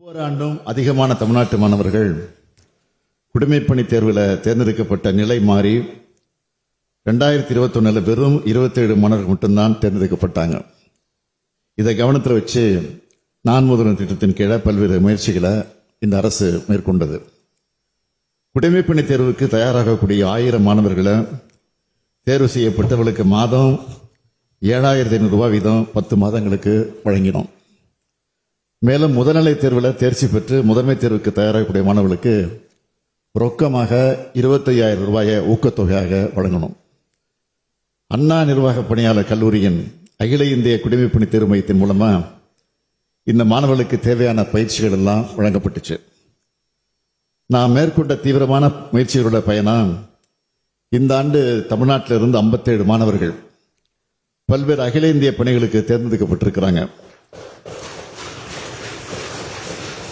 ஒவ்வொரு ஆண்டும் அதிகமான தமிழ்நாட்டு மாணவர்கள் குடிமைப்பணி தேர்வில் தேர்ந்தெடுக்கப்பட்ட நிலை மாறி 2021 வெறும் 27 மாணவர்கள் மட்டும்தான் தேர்ந்தெடுக்கப்பட்டாங்க. இதை கவனத்தில் வச்சு நான் முதல்வன் திட்டத்தின் கீழே பல்வேறு முயற்சிகளை இந்த அரசு மேற்கொண்டது. குடிமைப்பணி தேர்வுக்கு தயாராகக்கூடிய 1000 மாணவர்களை தேர்வு செய்யப்பட்டவர்களுக்கு மாதம் 7500 ரூபாய் வீதம் 10 மாதங்களுக்கு வழங்கினோம். மேலும் முதல்நிலை தேர்வில் தேர்ச்சி பெற்று முதன்மை தேர்வுக்கு தயாராகக்கூடிய மாணவர்களுக்கு ரொக்கமாக 25,000 ரூபாயை ஊக்கத்தொகையாக வழங்கணும். அண்ணா நிர்வாக பணியாளர் கல்லூரியின் அகில இந்திய குடிமைப்பணி தேர்வு மையத்தின் மூலமா இந்த மாணவர்களுக்கு தேவையான பயிற்சிகள் எல்லாம் வழங்கப்பட்டுச்சு. நாம் மேற்கொண்ட தீவிரமான முயற்சிகளோட பயணம் இந்த ஆண்டு தமிழ்நாட்டில் இருந்து 57 மாணவர்கள் பல்வேறு அகில இந்திய பணிகளுக்கு தேர்ந்தெடுக்கப்பட்டிருக்கிறாங்க.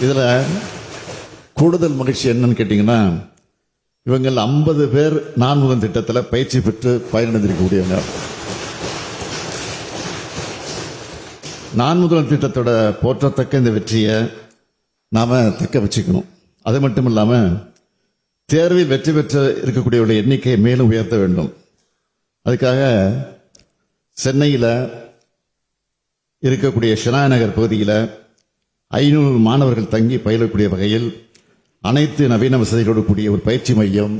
இதுல கூடுதல் மகிழ்ச்சி என்னன்னு கேட்டீங்கன்னா, இவங்கள் 50 பேர் நான் முதல் திட்டத்தில் பயிற்சி பெற்று பயனடைந்திருக்கக்கூடியவங்க. நான் முதல் திட்டத்தோட போற்றத்தக்க இந்த வெற்றியை நாம தக்க வச்சுக்கணும். அது மட்டும் இல்லாம தேர்வில் வெற்றி பெற்று இருக்கக்கூடியவருடைய எண்ணிக்கையை மேலும் உயர்த்த வேண்டும். அதுக்காக சென்னையில் இருக்கக்கூடிய ஷெனா நகர் பகுதியில் 500 மாணவர்கள் தங்கி பயிலக்கூடிய வகையில் அனைத்து நவீன வசதிகளோடு கூடிய ஒரு பயிற்சி மையம்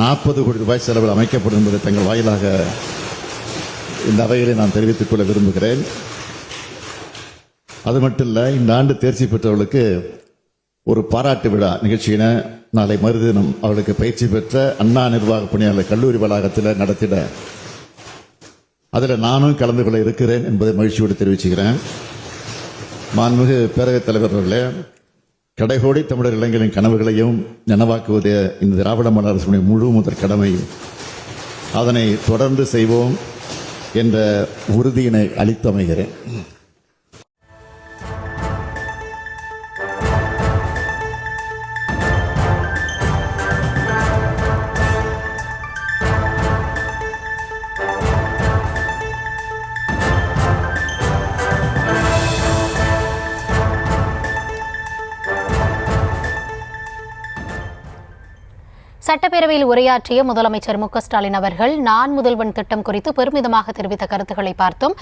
40 கோடி ரூபாய் செலவில் அமைக்கப்படும் என்பதை தங்கள் வாயிலாக இந்த அவைகளை நான் தெரிவித்துக் கொள்ள விரும்புகிறேன். அது மட்டும் இல்லை, இந்த ஆண்டு தேர்ச்சி பெற்றவர்களுக்கு ஒரு பாராட்டு விழா நிகழ்ச்சியினை நாளை மறுதினம் அவர்களுக்கு பயிற்சி பெற்ற அண்ணா நிர்வாக பணியாளர் கல்லூரி வளாகத்தில் நடத்திட அதில் நானும் கலந்து கொள்ள இருக்கிறேன் என்பதை மகிழ்ச்சியோடு தெரிவிச்சுக்கிறேன். மாண்புமிகு பேரவைத் தலைவர் அவர்களே, கடைகோடி தமிழர் இளைஞர்களின் கனவுகளையும் நனவாக்குவது இந்த திராவிட மாடல் அரசுடைய முழு முதற் கடமை. அதனை தொடர்ந்து செய்வோம் என்ற உறுதியினை அளித்தமைகிறேன். சட்டப்பேரவையில் உரையாற்றிய முதலமைச்சர் மு.க. ஸ்டாலின் அவர்கள் நான் முதல்வன் திட்டம் குறித்து பெருமிதமாக தெரிவித்த கருத்துக்களை பார்த்தோம்.